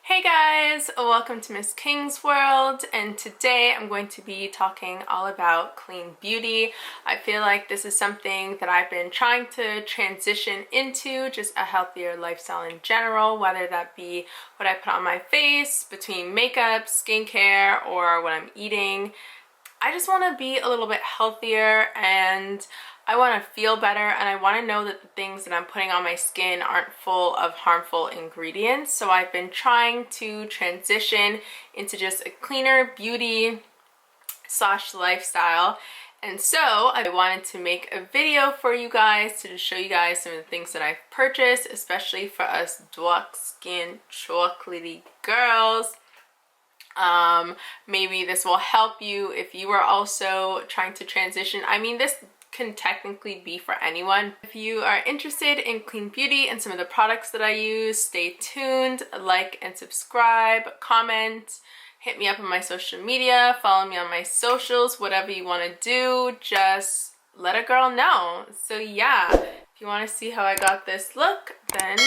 Hey guys, welcome to Miss King's World, and today I'm going to be talking all about clean beauty. I feel like this is something that I've been trying to transition into, just a healthier lifestyle in general, whether that be what I put on my face, between makeup, skincare, or what I'm eating. I just want to be a little bit healthier and I want to feel better, and I want to know that the things that I'm putting on my skin aren't full of harmful ingredients. So I've been trying to transition into just a cleaner beauty slash lifestyle. And so I wanted to make a video for you guys to just show you guys some of the things that I've purchased, especially for us dark skin chocolatey girls. Maybe this will help you if you are also trying to transition. I mean, this can technically be for anyone. If you are interested in clean beauty and some of the products that I use, stay tuned, like and subscribe, comment, hit me up on my social media, follow me on my socials, whatever you want to do, just let a girl know. So yeah, if you want to see how I got this look, then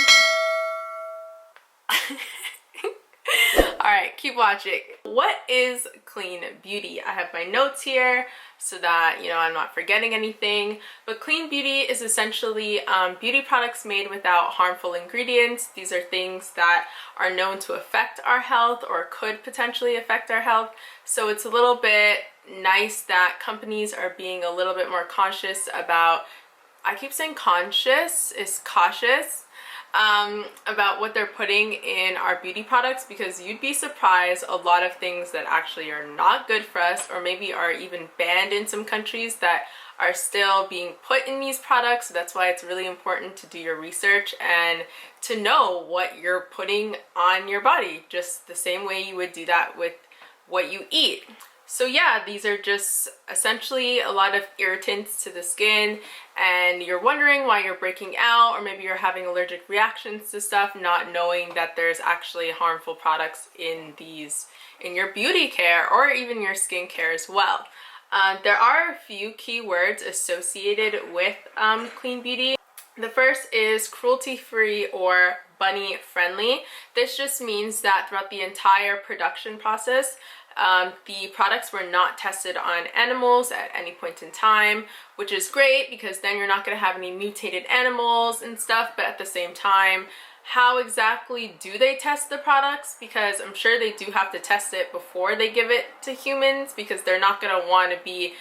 alright, keep watching. What is clean beauty? I have my notes here so that, you know, I'm not forgetting anything. But clean beauty is essentially beauty products made without harmful ingredients. These are things that are known to affect our health or could potentially affect our health. So it's a little bit nice that companies are being a little bit more conscious about, I keep saying conscious, is cautious, about what they're putting in our beauty products, because you'd be surprised a lot of things that actually are not good for us, or maybe are even banned in some countries, that are still being put in these products. So that's why it's really important to do your research and to know what you're putting on your body, just the same way you would do that with what you eat. So yeah, these are just essentially a lot of irritants to the skin, and you're wondering why you're breaking out, or maybe you're having allergic reactions to stuff, not knowing that there's actually harmful products in these, in your beauty care or even your skincare as well. There are a few keywords associated with clean beauty. The first is cruelty-free or bunny-friendly. This just means that throughout the entire production process, the products were not tested on animals at any point in time, which is great because then you're not going to have any mutated animals and stuff. But at the same time, how exactly do they test the products? Because I'm sure they do have to test it before they give it to humans, because they're not going to want to be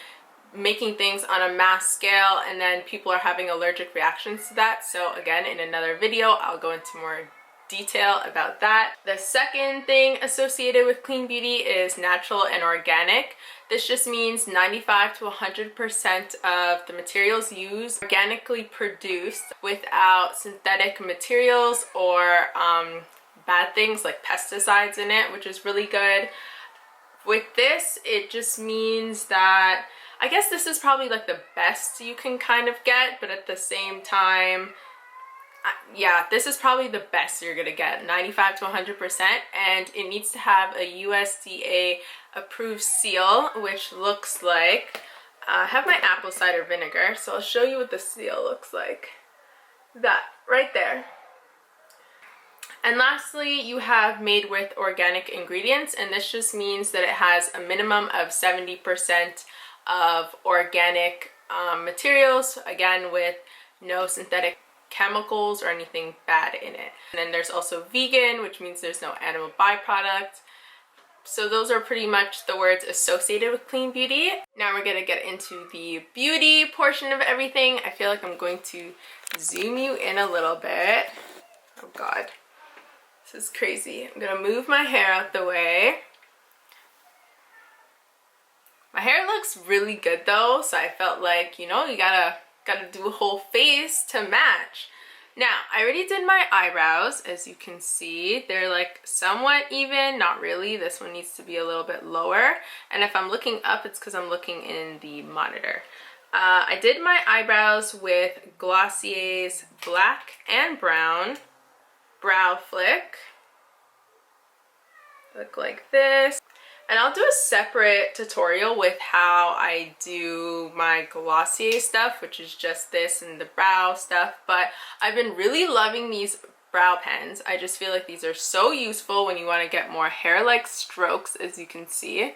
making things on a mass scale and then people are having allergic reactions to that. So again, in another video, I'll go into more detail about that. The second thing associated with clean beauty is natural and organic. This just means 95 to 100% of the materials used organically produced without synthetic materials or bad things like pesticides in it, which is really good. With this, it just means that, I guess this is probably like the best you can kind of get, but at the same time, yeah, this is probably the best you're gonna get, 95 to 100%, and it needs to have a USDA approved seal, which looks like, I have my apple cider vinegar, so I'll show you what the seal looks like. That right there. And lastly, you have made with organic ingredients, and this just means that it has a minimum of 70% of organic materials, again with no synthetic chemicals or anything bad in it. And then there's also vegan, which means there's no animal byproduct. So those are pretty much the words associated with clean beauty. Now we're gonna get into the beauty portion of everything. I feel like I'm going to zoom you in a little bit. Oh god, this is crazy. I'm gonna move my hair out the way. My hair looks really good though, so I felt like, you know, you gotta do a whole face to match. Now, I already did my eyebrows. As you can see, they're like somewhat even, not really. This one needs to be a little bit lower. And if I'm looking up, it's because I'm looking in the monitor. I did my eyebrows with Glossier's Black and Brown Brow Flick. Look like this. And I'll do a separate tutorial with how I do my Glossier stuff, which is just this and the brow stuff. But I've been really loving these brow pens. I just feel like these are so useful when you want to get more hair-like strokes, as you can see.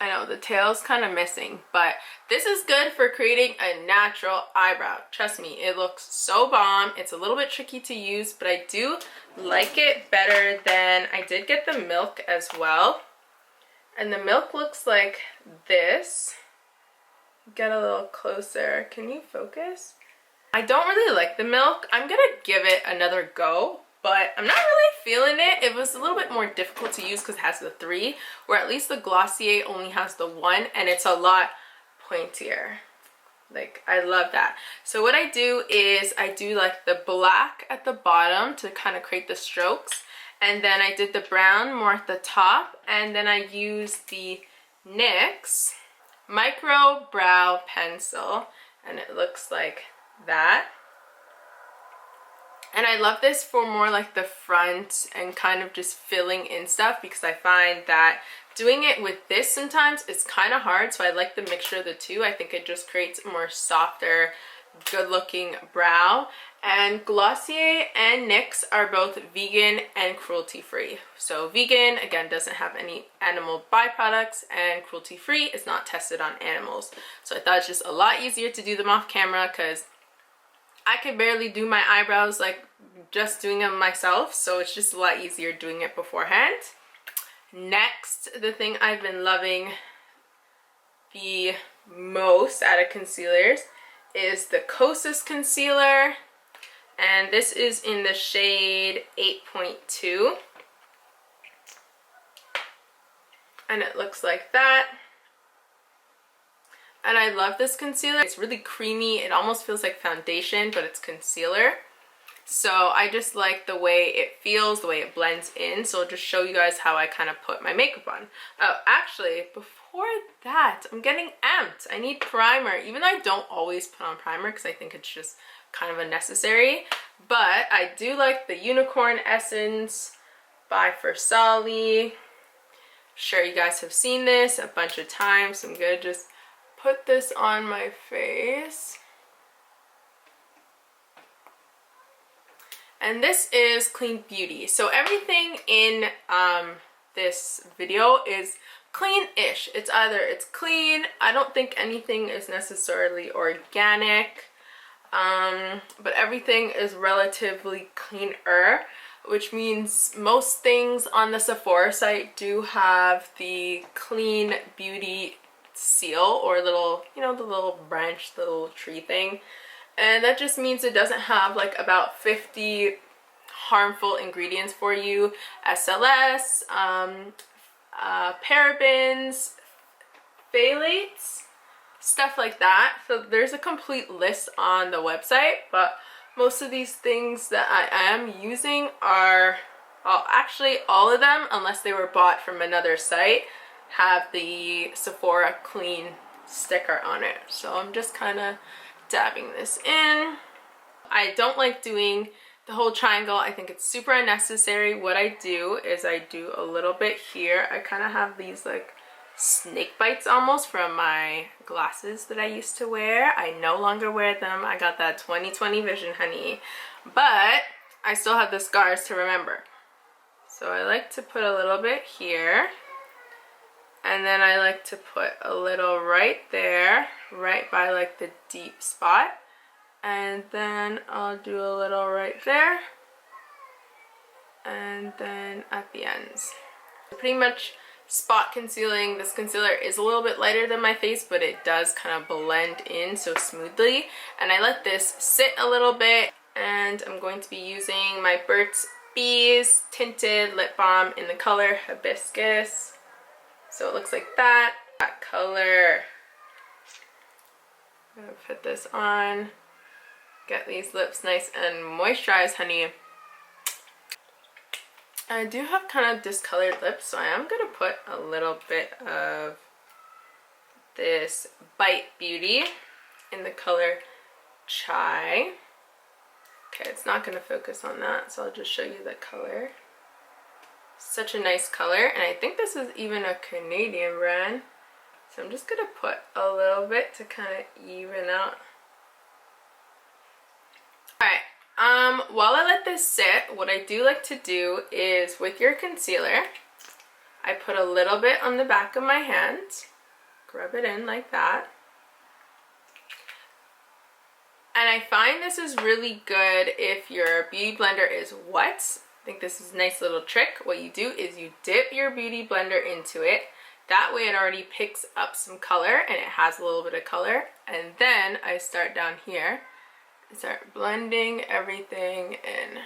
I know the tail's kind of missing, but this is good for creating a natural eyebrow. Trust me, it looks so bomb. It's a little bit tricky to use, but I do like it better than, I did get the Milk as well. And the Milk looks like this. Get a little closer. Can you focus? I don't really like the Milk. I'm gonna give it another go, but I'm not really feeling it. It was a little bit more difficult to use because it has the 3, where at least the Glossier only has the 1, and it's a lot pointier. Like, I love that. So what I do is I do like the black at the bottom to kind of create the strokes, and then I did the brown more at the top, and then I use the NYX Micro Brow Pencil, and it looks like that. And I love this for more like the front and kind of just filling in stuff, because I find that doing it with this sometimes it's kind of hard, so I like the mixture of the two. I think it just creates a more softer, good looking brow. And Glossier and NYX are both vegan and cruelty free. So vegan, again, doesn't have any animal byproducts, and cruelty free is not tested on animals. So I thought it's just a lot easier to do them off camera, because I can barely do my eyebrows like just doing them myself, so it's just a lot easier doing it beforehand. Next, the thing I've been loving the most out of concealers is the Kosas concealer, and this is in the shade 8.2, and it looks like that. And I love this concealer. It's really creamy. It almost feels like foundation, but it's concealer. So I just like the way it feels, the way it blends in. So I'll just show you guys how I kind of put my makeup on. Oh, actually, before that, I'm getting amped. I need primer, even though I don't always put on primer because I think it's just kind of unnecessary. But I do like the Unicorn Essence by Farsali. Sure, you guys have seen this a bunch of times. So I'm gonna just put this on my face. And this is Clean Beauty. So everything in this video is clean-ish. It's either it's clean, I don't think anything is necessarily organic, but everything is relatively cleaner, which means most things on the Sephora site do have the Clean Beauty seal, or little, you know, the little branch, the little tree thing. And that just means it doesn't have like about 50 harmful ingredients for you. SLS, parabens, phthalates, stuff like that. So there's a complete list on the website, but most of these things that I am using are, well, actually all of them, unless they were bought from another site, have the Sephora Clean sticker on it. So I'm just kind of dabbing this in. I don't like doing the whole triangle. I think it's super unnecessary. What I do is I do a little bit here. I kind of have these like snake bites almost from my glasses that I used to wear. I no longer wear them. I got that 20/20 vision, honey. But I still have the scars to remember. So I like to put a little bit here. And then I like to put a little right there, right by like the deep spot. And then I'll do a little right there. And then at the ends. Pretty much spot concealing. This concealer is a little bit lighter than my face, but it does kind of blend in so smoothly. And I let this sit a little bit. And I'm going to be using my Burts Bees Tinted Lip Balm in the color Hibiscus. So it looks like that color. I'm gonna put this on, get these lips nice and moisturized, honey. I do have kind of discolored lips, so I am gonna put a little bit of this Bite Beauty in the color Chai. Okay, it's not gonna focus on that, so I'll just show you the color. Such a nice color, and I think this is even a Canadian brand. So I'm just gonna put a little bit to kind of even out. Alright, While I let this sit, what I do like to do is with your concealer, I put a little bit on the back of my hand, rub it in like that. And I find this is really good if your beauty blender is wet. I think this is a nice little trick. What you do is you dip your beauty blender into it. That way it already picks up some color and it has a little bit of color. And then I start down here. Start blending everything in.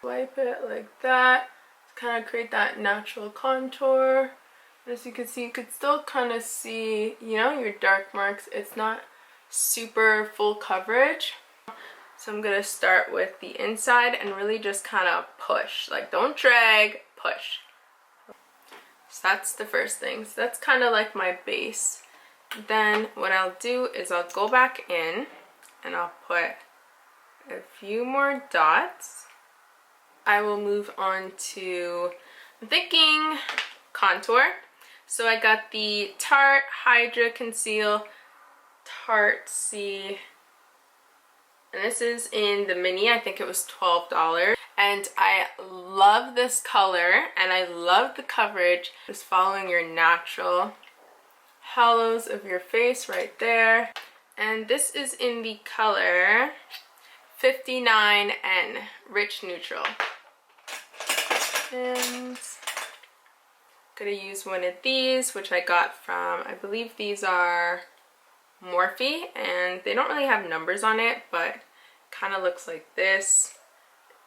Wipe it like that to kind of create that natural contour. As you can see, you could still kind of see, you know, your dark marks. It's not super full coverage. So I'm gonna start with the inside and really just kind of push. Like, don't drag, push. So that's the first thing. So that's kind of like my base. Then what I'll do is I'll go back in and I'll put a few more dots. I will move on to, I'm thinking contour. So I got the Tarte Hydra Conceal Tarte, and this is in the mini. I think it was $12. And I love this color and I love the coverage. Just following your natural hollows of your face right there. And this is in the color 59N, Rich Neutral. And I'm gonna use one of these, which I got from, I believe these are Morphe, and they don't really have numbers on it, but kind of looks like this.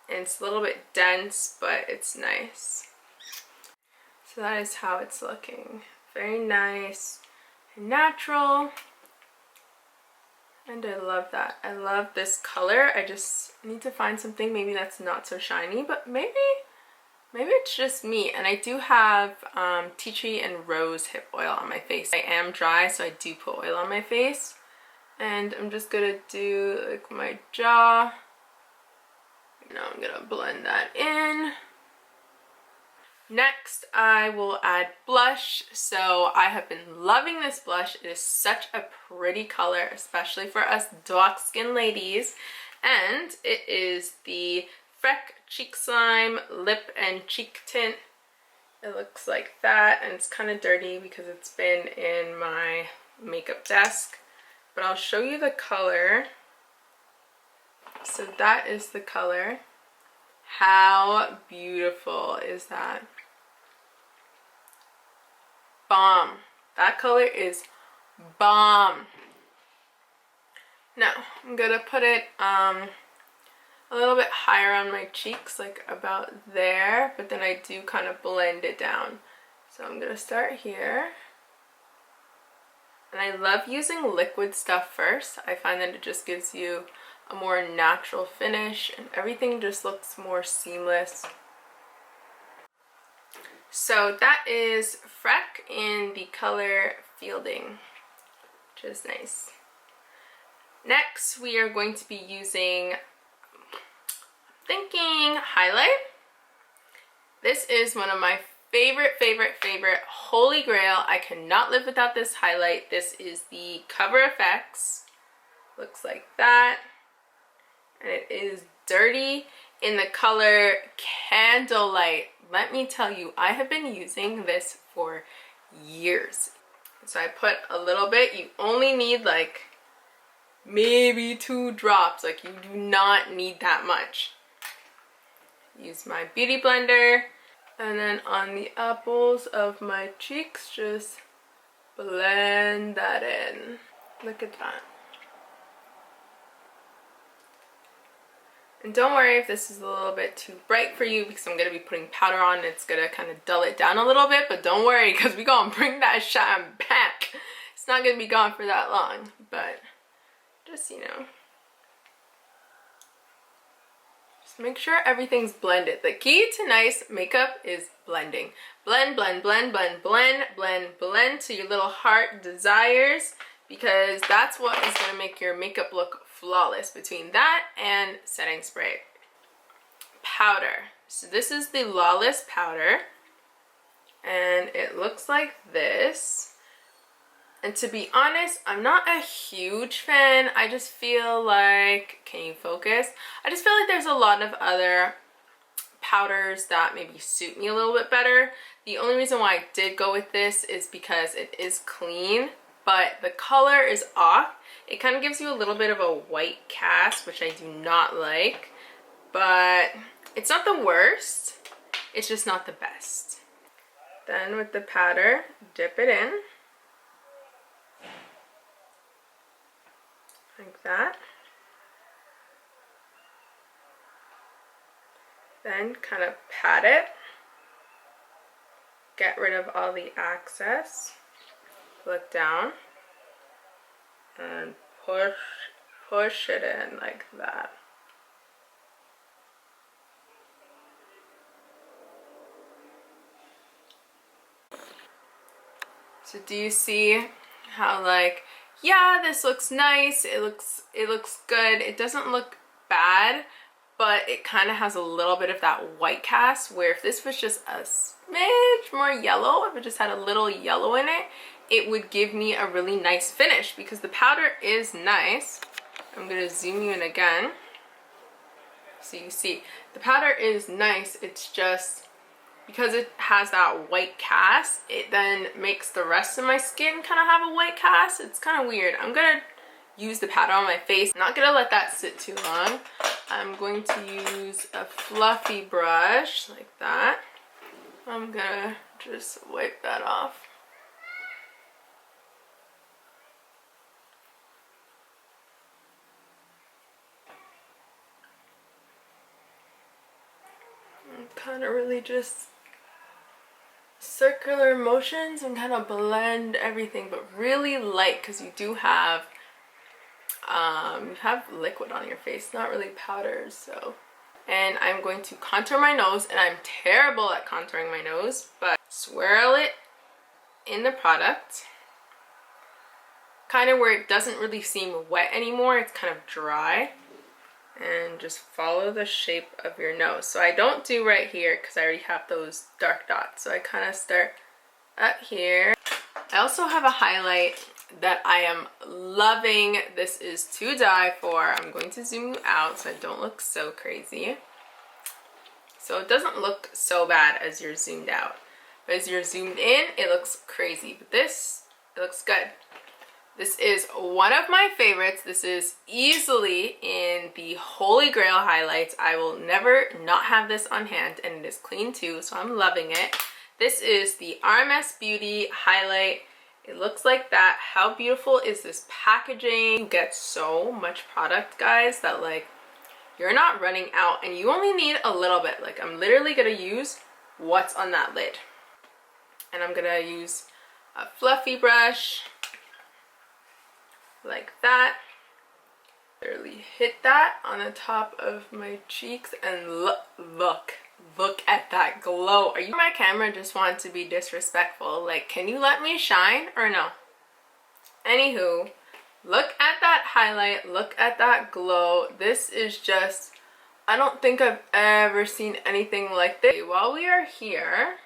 And it's a little bit dense, but it's nice. So that is how it's looking. Very nice and natural. And I love that. I love this color. I just need to find something maybe that's not so shiny, but maybe it's just me. And I do have tea tree and rose hip oil on my face. I am dry, so I do put oil on my face. And I'm just gonna do like my jaw. Now I'm gonna blend that in. Next, I will add blush. So I have been loving this blush. It is such a pretty color, especially for us dark skin ladies. And it is the Freck Cheek Slime Lip and Cheek Tint. It looks like that, and it's kind of dirty because it's been in my makeup desk. But I'll show you the color. So that is the color. How beautiful is that? Bomb. That color is bomb. Now I'm gonna put it a little bit higher on my cheeks, like about there, but then I do kind of blend it down. So I'm gonna start here. And I love using liquid stuff first. I find that it just gives you a more natural finish and everything just looks more seamless. So that is Freck in the color Fielding, which is nice. Next, we are going to be using, I'm thinking highlight. This is one of my favorite holy grail. I cannot live without this highlight. This is the Coverfx. Looks like that. And it is dirty in the color Candlelight. Let me tell you, I have been using this for years. So I put a little bit. You only need like maybe 2 drops. Like, you do not need that much. Use my beauty blender, and then on the apples of my cheeks, just blend that in. Look at that. And don't worry if this is a little bit too bright for you, because I'm going to be putting powder on. It's going to kind of dull it down a little bit, but don't worry because we're going to bring that shine back. It's not going to be gone for that long, but just, you know, just make sure everything's blended. The key to nice makeup is blending. Blend, blend, blend, blend, blend, blend, blend to your little heart desires, because that's what is going to make your makeup look flawless. Between that and setting spray. Powder. So this is the Lawless Powder, and it looks like this. And to be honest, I'm not a huge fan. I just feel like, can you focus? I just feel like there's a lot of other powders that maybe suit me a little bit better. The only reason why I did go with this is because it is clean, but the color is off. It kind of gives you a little bit of a white cast, which I do not like, but it's not the worst. It's just not the best. Then with the powder, dip it in. Like that. Then kind of pat it. Get rid of all the excess. Look down. And push it in like that. So do you see how, like, yeah, this looks nice, it looks good, it doesn't look bad, but it kind of has a little bit of that white cast, where if this was just a smidge more yellow, if it just had a little yellow in it, it would give me a really nice finish, because the powder is nice. I'm going to zoom you in again so you see the powder is nice. It's just because it has that white cast, it then makes the rest of my skin kind of have a white cast. It's kind of weird. I'm gonna use the powder on my face. I'm not gonna let that sit too long. I'm going to use a fluffy brush like that. I'm gonna just wipe that off. And kind of really just circular motions and kind of blend everything, but really light, because you do have liquid on your face, not really powders. So, and I'm going to contour my nose, and I'm terrible at contouring my nose, but swirl it in the product, kind of where it doesn't really seem wet anymore, it's kind of dry, and just follow the shape of your nose. So I don't do right here because I already have those dark dots, so I kind of start up here. I also have a highlight that I am loving. This is to die for. I'm going to zoom you out so I don't look so crazy. So it doesn't look so bad as you're zoomed out, but as you're zoomed in, it looks crazy. But this, it looks good. This is one of my favorites. This is easily in the Holy Grail highlights. I will never not have this on hand, and it is clean too, so I'm loving it. This is the Rms Beauty Highlight. It looks like that. How beautiful is this packaging? You get so much product, guys, that like you're not running out, and you only need a little bit. Like, I'm literally gonna use what's on that lid. And I'm gonna use a fluffy brush like that. Literally hit that on the top of my cheeks, and look at that glow. Are you, my camera just wants to be disrespectful? Like, can you let me shine or no? Anywho, look at that highlight, look at that glow. This is just, I don't think I've ever seen anything like this. While we are here,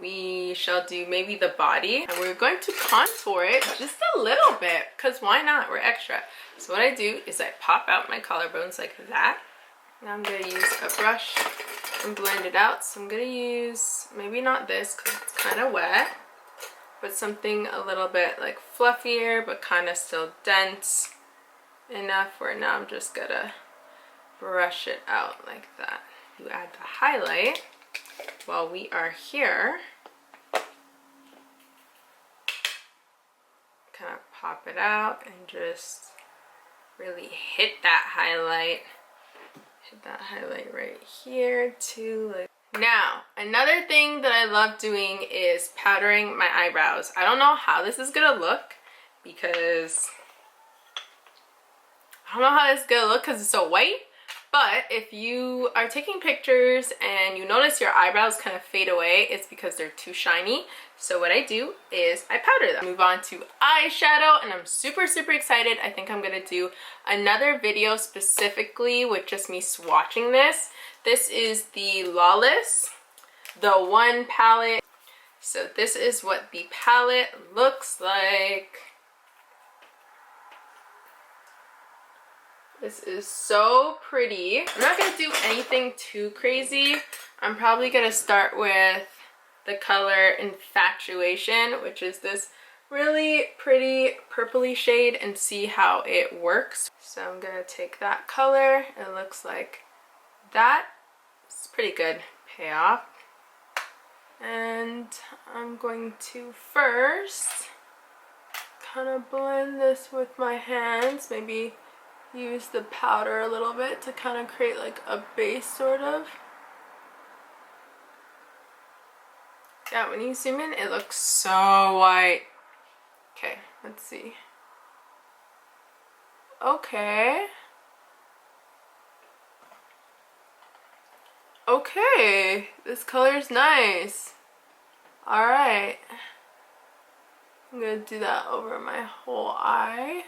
we shall do maybe the body, and we're going to contour it just a little bit, because why not? We're extra. So what I do is I pop out my collarbones like that. Now I'm going to use a brush and blend it out. So I'm going to use, maybe not this because it's kind of wet, but something a little bit like fluffier but kind of still dense enough where now I'm just going to brush it out like that. You add the highlight while we are here. Kind of pop it out and just really hit that highlight. Hit that highlight right here too. Now, another thing that I love doing is powdering my eyebrows. I don't know how this is gonna look because I don't know how this is gonna look because it's so white. But if you are taking pictures and you notice your eyebrows kind of fade away, it's because they're too shiny. So what I do is I powder them. Move on to eyeshadow, and I'm super excited. I think I'm gonna do another video specifically with just me swatching this. This is the Lawless the One Palette. So this is what the palette looks like. This is so pretty. I'm not gonna do anything too crazy. I'm probably gonna start with the color Infatuation, which is this really pretty purpley shade, and see how it works. So I'm gonna take that color. It looks like that. It's pretty good payoff. And I'm going to first kind of blend this with my hands, maybe use the powder a little bit to kind of create like a base sort of. Yeah, when you zoom in, it looks so white. Okay, let's see. Okay. Okay, this color is nice. Alright. I'm gonna do that over my whole eye.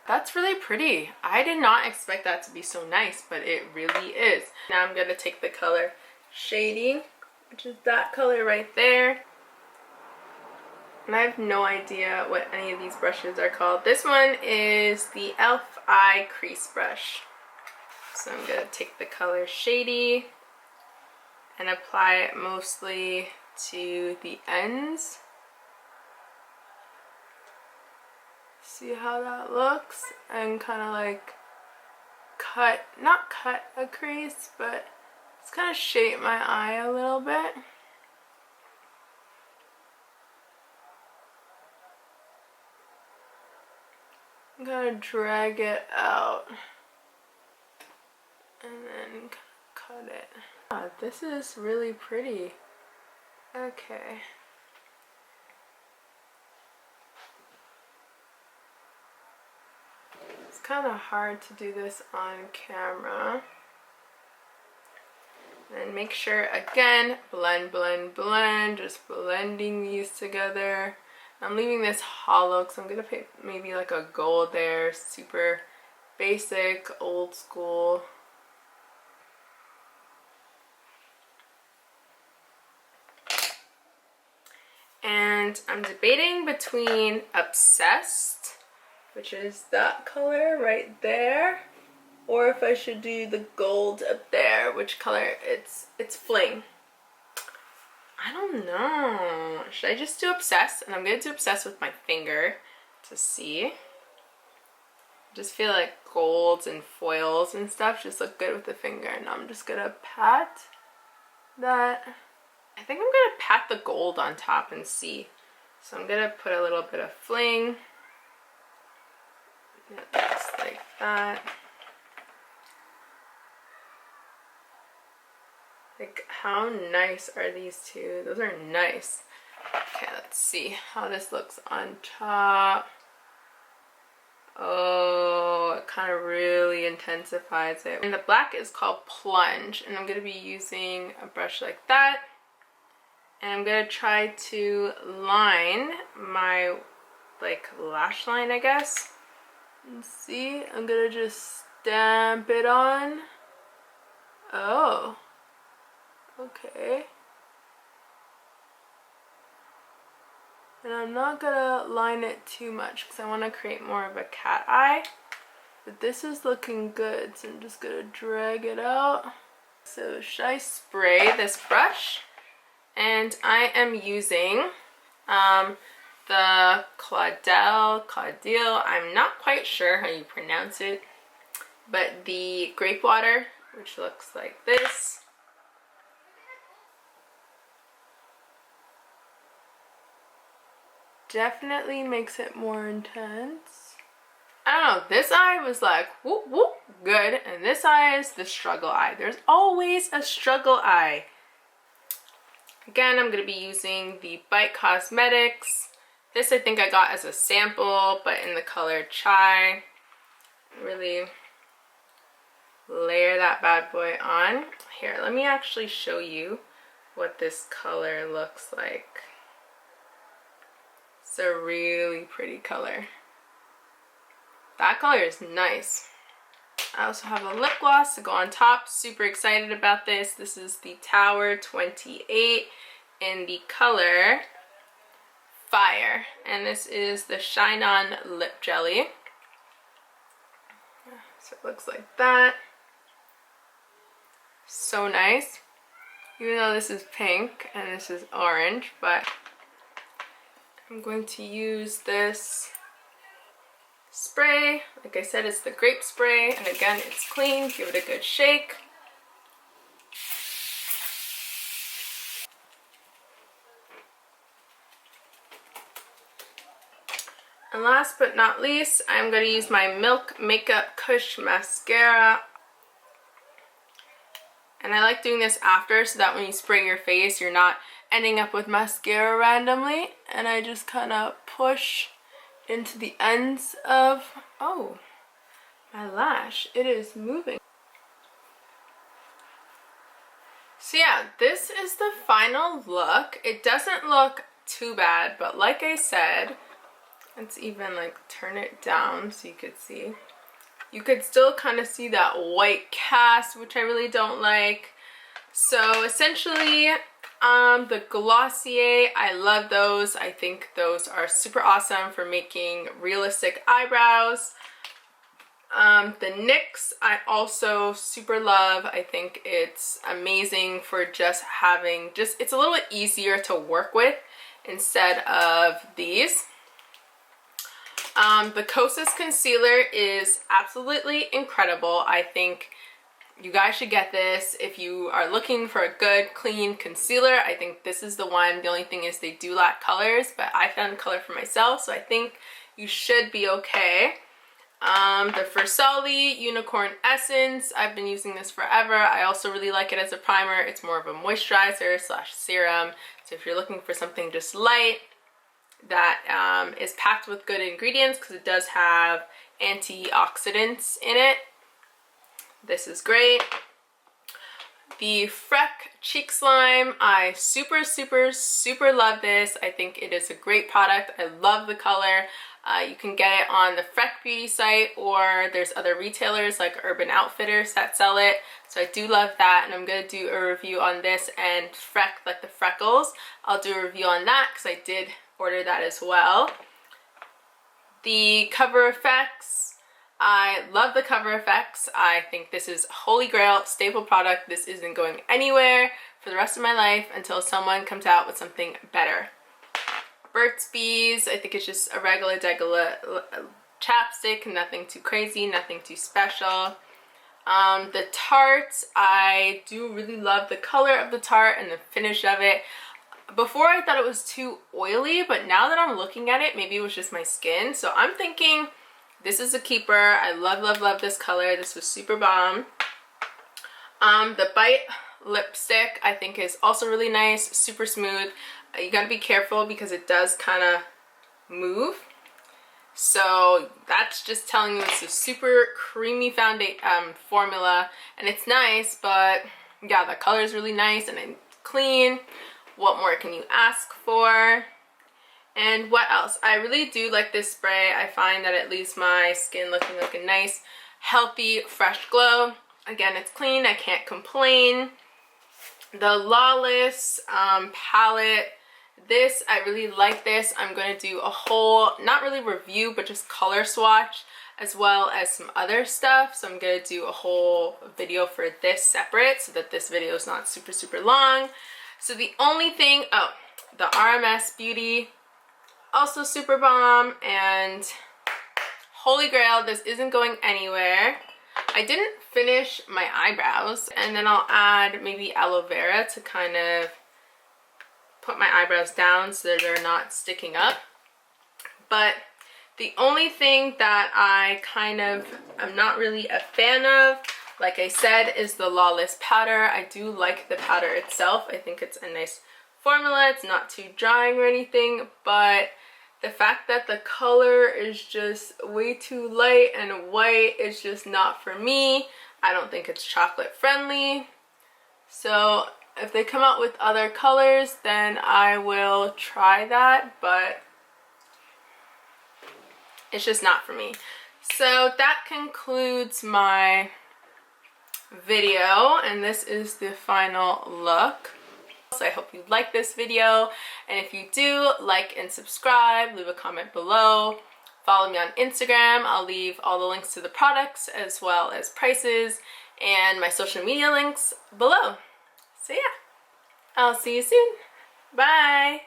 That's really pretty. I did not expect that to be so nice, but it really is. Now I'm gonna take the color Shady, which is that color right there. And I have no idea what any of these brushes are called. This one is the e.l.f. Eye Crease Brush. So I'm gonna take the color Shady and apply it mostly to the ends. See how that looks? And kind of like not cut a crease, but it's kind of shape my eye a little bit. I'm gonna drag it out and then cut it. Ah, this is really pretty. Okay. It's kind of hard to do this on camera. And make sure, again, blend, blend, blend, just blending these together. I'm leaving this hollow because I'm going to put maybe like a gold there, super basic, old school. And I'm debating between Obsessed, which is that color right there, or if I should do the gold up there, which color it's Fling. I don't know. Should I just do Obsessed? And I'm going to do Obsessed with my finger to see. I just feel like golds and foils and stuff just look good with the finger, and I'm just going to pat that. I think I'm going to pat the gold on top and see. So I'm going to put a little bit of Fling. It looks like that. Like, how nice are these two? Those are nice. Okay, let's see how this looks on top. Oh, it kind of really intensifies it. And the black is called Plunge, and I'm going to be using a brush like that. And I'm going to try to line my, like, lash line, I guess. And see, I'm going to just stamp it on. Oh. Okay. And I'm not gonna line it too much because I want to create more of a cat eye. But this is looking good, so I'm just gonna drag it out. So should I spray this brush? And I am using the Caudalie, I'm not quite sure how you pronounce it, but the grape water, which looks like this. Definitely makes it more intense. I don't know, this eye was like whoop whoop good, and this eye is the struggle eye. There's always a struggle eye. Again, I'm going to be using the Bite Cosmetics. This I think I got as a sample, but in the color Chai. Really layer that bad boy on. Here, let me actually show you what this color looks like. It's a really pretty color. That color is nice. I also have a lip gloss to go on top. Super excited about this. This is the Tower 28 in the color Fire, and this is the Shine On Lip Jelly. So it looks like that. So nice. Even though this is pink and this is orange, but I'm going to use this spray. Like I said, it's the grape spray, and again, it's clean. Give it a good shake. And last but not least, I'm going to use my Milk Makeup Kush Mascara. And I like doing this after so that when you spray your face, you're not ending up with mascara randomly. And I just kind of push into the ends of, oh, my lash. It is moving. So yeah, this is the final look. It doesn't look too bad, but like I said, let's even like turn it down so you could see. You could still kind of see that white cast, which I really don't like. So essentially, the Glossier, I love those. I think those are super awesome for making realistic eyebrows. The NYX I also super love. I think it's amazing for just having, it's a little bit easier to work with instead of these. The Kosas concealer is absolutely incredible. I think you guys should get this if you are looking for a good clean concealer. I think this is the one. The only thing is they do lack colors, but I found color for myself, so I think you should be okay. The Farsali Unicorn Essence, I've been using this forever. I also really like it as a primer. It's more of a moisturizer slash serum, so if you're looking for something just light that is packed with good ingredients, because it does have antioxidants in it, this is great. The Freck Cheek Slime, I super love this. I think it is a great product. I love the color. You can get it on the Freck Beauty site, or there's other retailers like Urban Outfitters that sell it. So I do love that, and I'm going to do a review on this and Freck, like the freckles. I'll do a review on that because I did order that as well. The Coverfx, I love the Coverfx. I think this is holy grail, staple product. This isn't going anywhere for the rest of my life until someone comes out with something better. Burts Bees, I think it's just a regular chapstick, nothing too crazy, nothing too special. The Tarte, I do really love the color of the Tarte and the finish of it. Before I thought it was too oily, but now that I'm looking at it, maybe it was just my skin. So I'm thinking this is a keeper. I love this color. This was super bomb. The Bite lipstick I think is also really nice, super smooth. You gotta be careful because it does kind of move. So that's just telling you it's a super creamy formula, and it's nice, but yeah, the color is really nice and it's clean. What more can you ask for? And what else? I really do like this spray. I find that it leaves my skin looking like a nice, healthy, fresh glow. Again, it's clean. I can't complain. The Lawless palette. This, I really like this. I'm going to do a whole, not really review, but just color swatch, as well as some other stuff. So I'm going to do a whole video for this separate so that this video is not super long. So the only thing, oh, the Rms Beauty, also super bomb, and holy grail, this isn't going anywhere. I didn't finish my eyebrows, and then I'll add maybe Alovera to kind of put my eyebrows down so that they're not sticking up. But the only thing that I kind of am not really a fan of, like I said, is the Lawless Powder. I do like the powder itself. I think it's a nice formula. It's not too drying or anything, but the fact that the color is just way too light and white is just not for me. I don't think it's chocolate friendly. So if they come out with other colors, then I will try that, but it's just not for me. So that concludes my video, and this is the final look. So I hope you like this video, and if you do, like and subscribe, leave a comment below. Follow me on Instagram. I'll leave all the links to the products as well as prices and my social media links below. So yeah, I'll see you soon. Bye!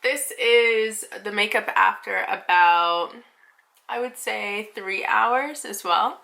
This is the makeup after about, I would say, 3 hours as well.